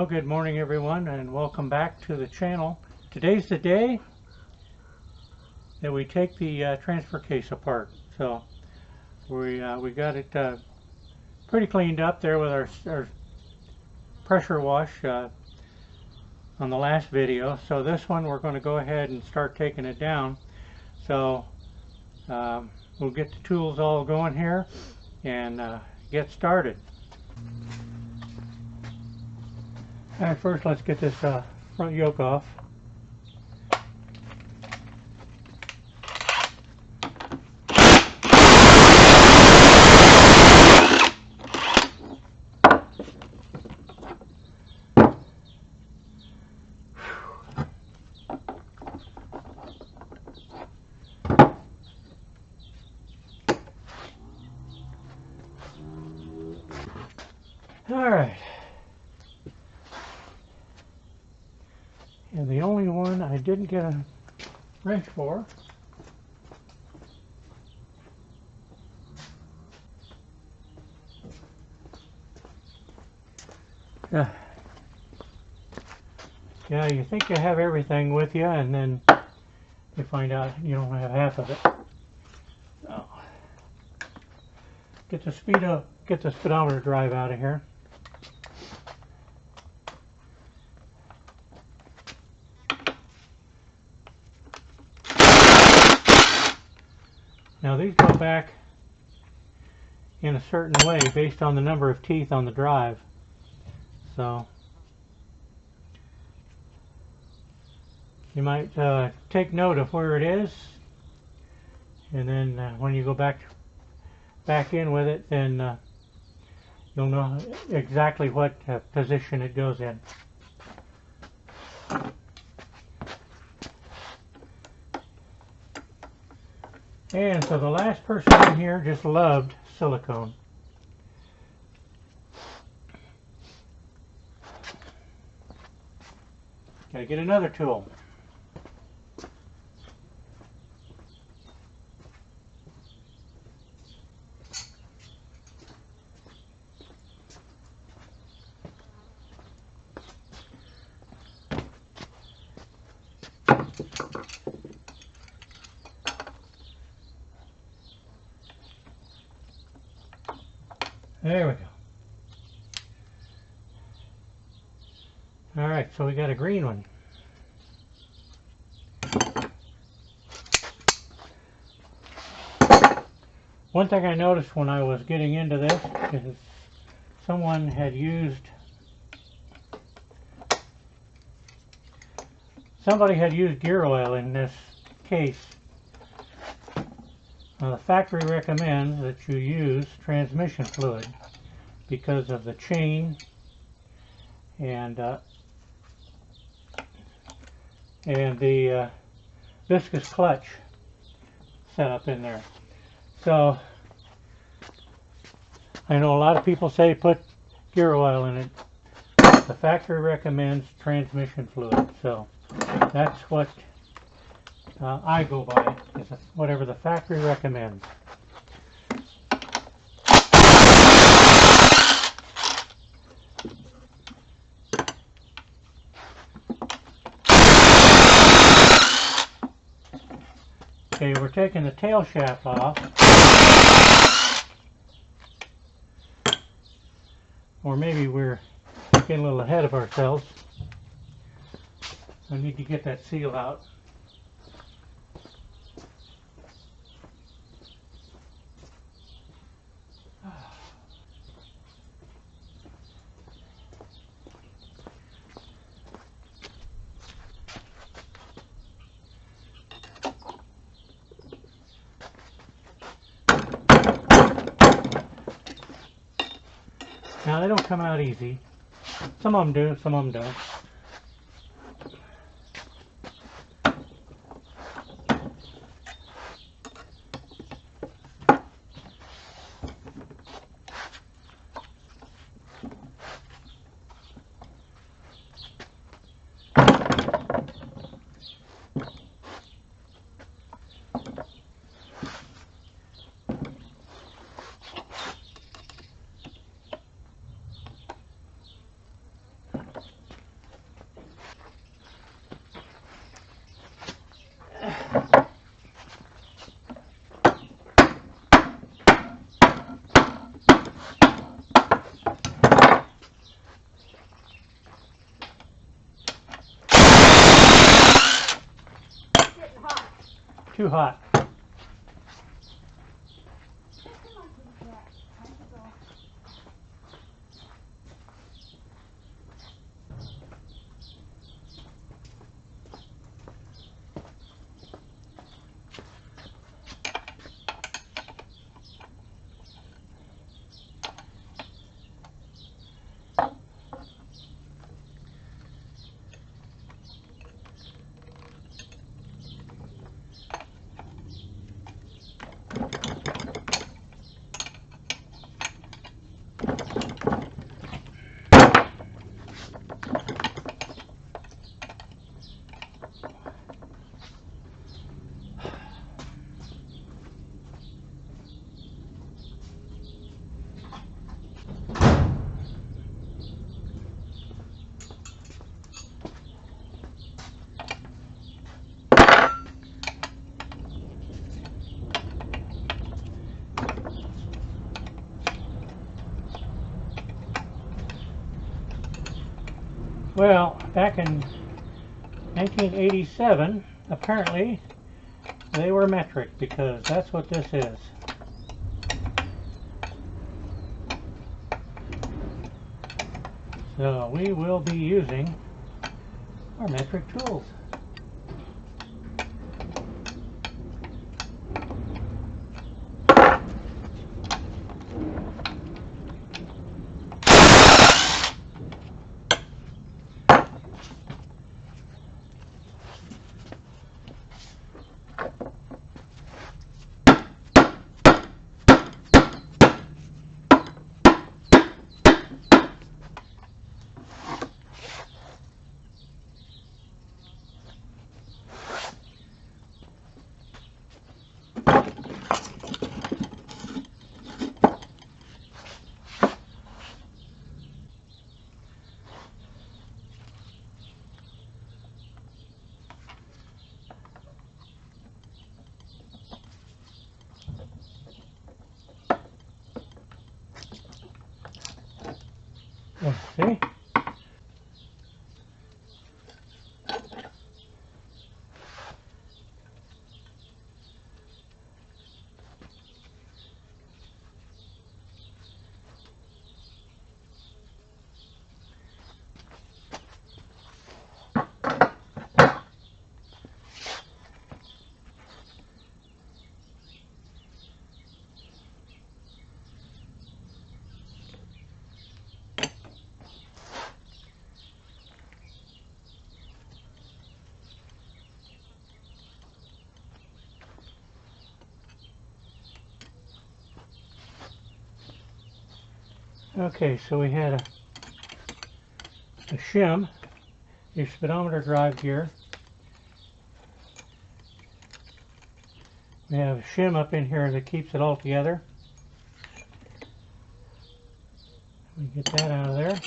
Well, good morning everyone, and welcome back to the channel. Today's the day that we take the transfer case apart. So we got it pretty cleaned up there with our pressure wash on the last video. So this one we're going to go ahead and start taking it down. So we'll get the tools all going here and get started. Alright, first let's get this front yoke off. Alright. And the only one I didn't get a wrench for yeah, you think you have everything with you, and then you find out you don't have half of it. So, get the speedometer drive out of here. Now these go back in a certain way based on the number of teeth on the drive. So you might take note of where it is, and then when you go back in with it, then you'll know exactly what position it goes in. And so the last person in here just loved silicone. Gotta get another tool. There we go. Alright, so we got a green one. One thing I noticed when I was getting into this is somebody had used gear oil in this case. Now, the factory recommends that you use transmission fluid because of the chain and the viscous clutch set up in there. So I know a lot of people say put gear oil in it. The factory recommends transmission fluid, so that's what I go by, is whatever the factory recommends. Okay, we're taking the tail shaft off. Or maybe we're getting a little ahead of ourselves. I need to get that seal out. Now they don't come out easy. Some of them do, some of them don't. hot. Well, back in 1987, apparently they were metric, because that's what this is. So we will be using our metric tools. Let's see. Okay, so we had a shim, a speedometer drive gear. We have a shim up in here that keeps it all together. We get that out of there.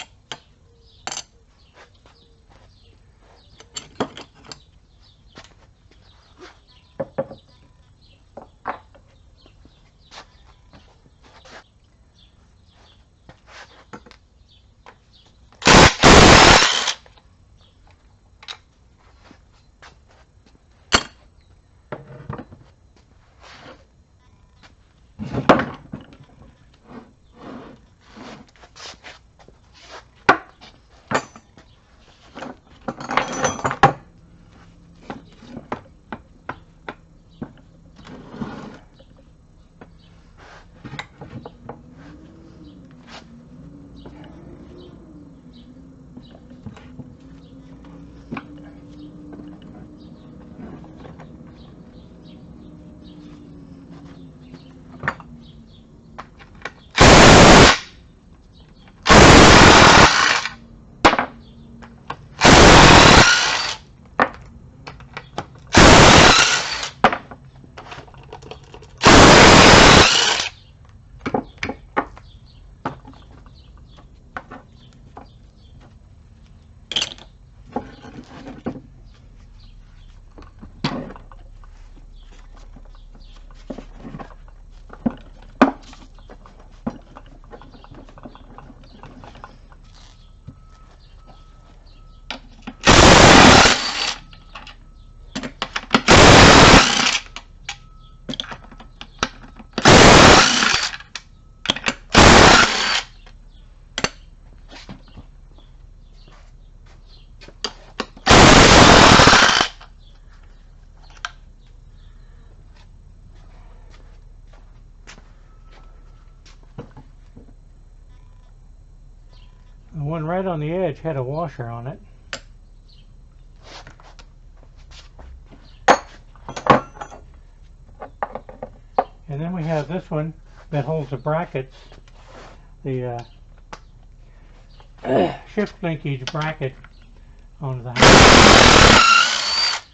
The one right on the edge had a washer on it. And then we have this one that holds the brackets, the shift linkage bracket onto the house.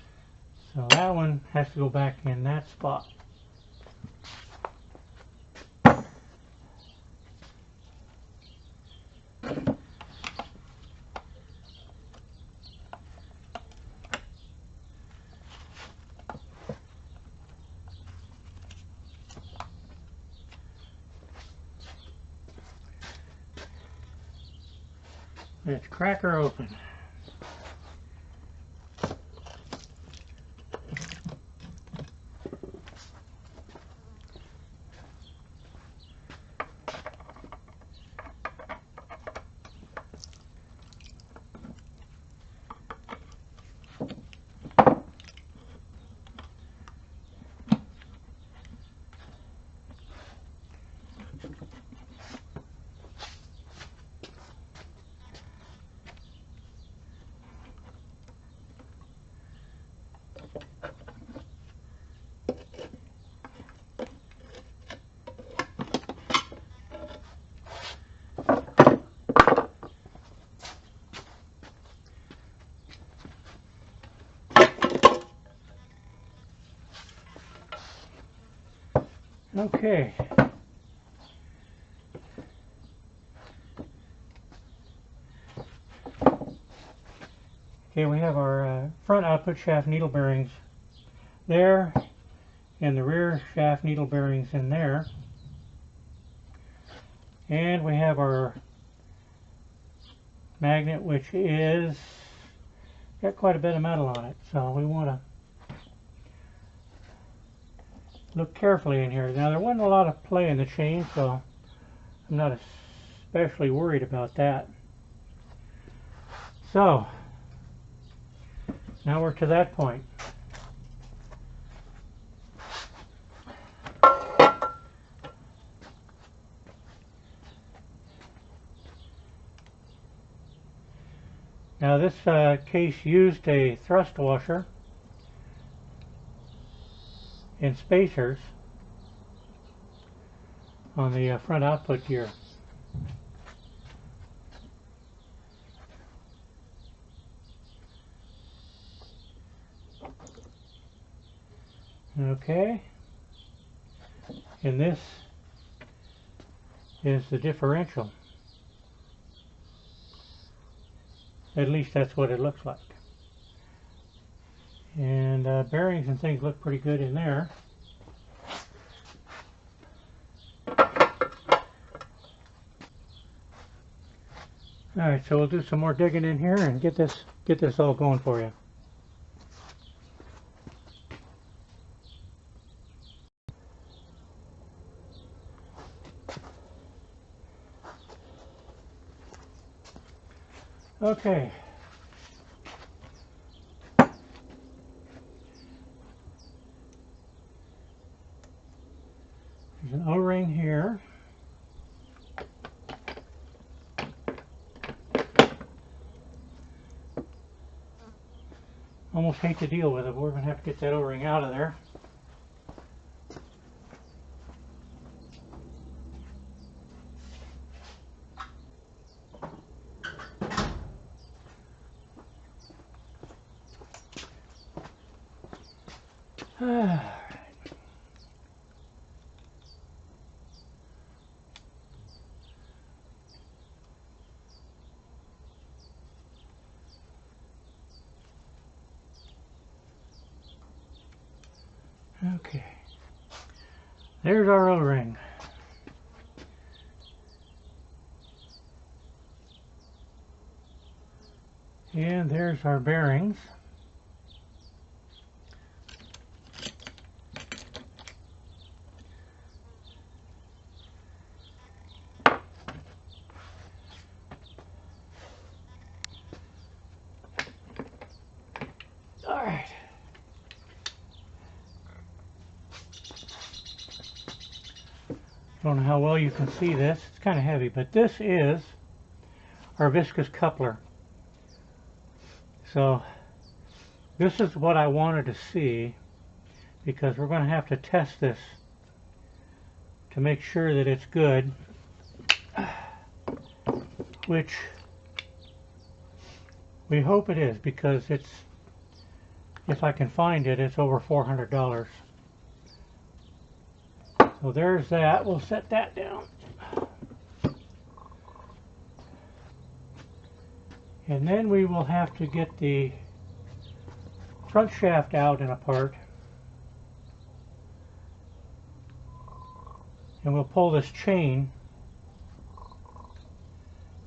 So that one has to go back in that spot. Let's crack her open. Okay. Okay, we have our front output shaft needle bearings there, and the rear shaft needle bearings in there. And we have our magnet, which is got quite a bit of metal on it, so we want to look carefully in here. Now, there wasn't a lot of play in the chain, so I'm not especially worried about that. So now we're to that point. Now, this case used a thrust washer and spacers on the front output gear. Okay, and this is the differential. At least that's what it looks like. And bearings and things look pretty good in there. Alright, so we'll do some more digging in here and get this all going for you. Okay. There's an O-ring here. Almost hate to deal with it, but we're going to have to get that O-ring out of there. Okay, there's our O-ring. And there's our bearings. All right. Don't know how well you can see this. It's kind of heavy, but this is our viscous coupler. So this is what I wanted to see, because we're going to have to test this to make sure that it's good, which we hope it is, because it's, if I can find it, it's over $400. So there's that. We'll set that down. And then we will have to get the front shaft out and apart. And we'll pull this chain.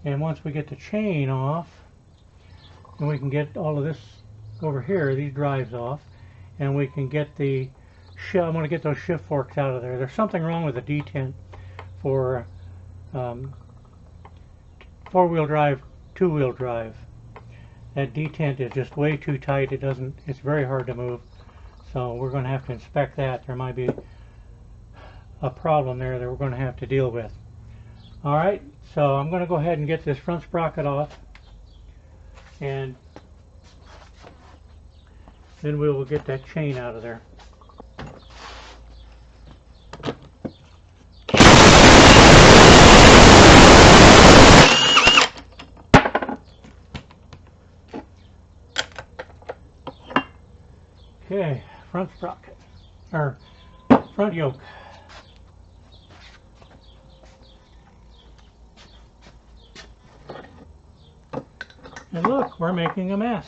And once we get the chain off, then we can get all of this over here, these drives off, and we can get the shift. I'm going to get those shift forks out of there. There's something wrong with the detent for four-wheel drive, two-wheel drive. That detent is just way too tight. It's very hard to move. So we're going to have to inspect that. There might be a problem there that we're going to have to deal with. All right, so I'm going to go ahead and get this front sprocket off, and then we will get that chain out of there. Okay, front sprocket, or front yoke. And look, we're making a mess.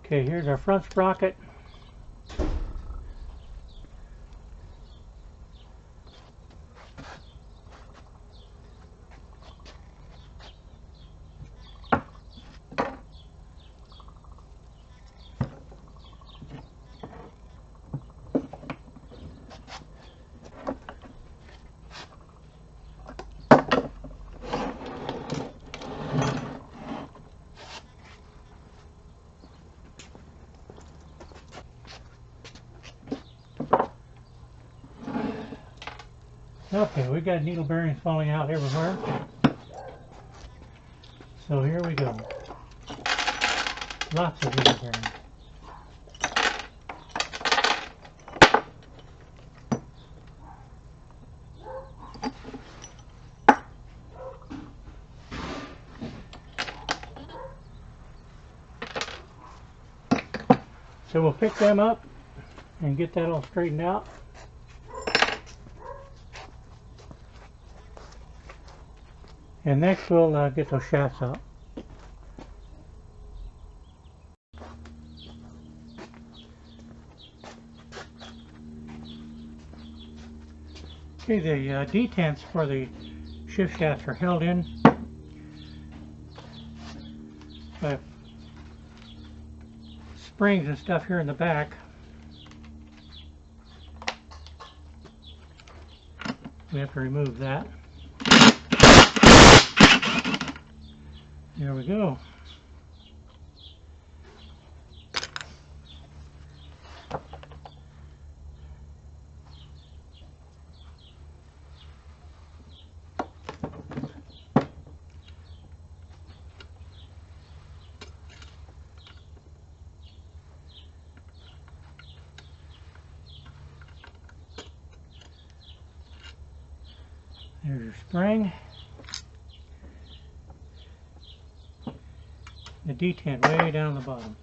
Okay, here's our front sprocket. Okay, we got needle bearings falling out everywhere. So here we go. Lots of needle bearings. So we'll pick them up and get that all straightened out. And next we'll get those shafts out. Okay, the detents for the shift shafts are held in by springs and stuff here in the back. We have to remove that. There we go. There's your spring. The detent way down the bottom.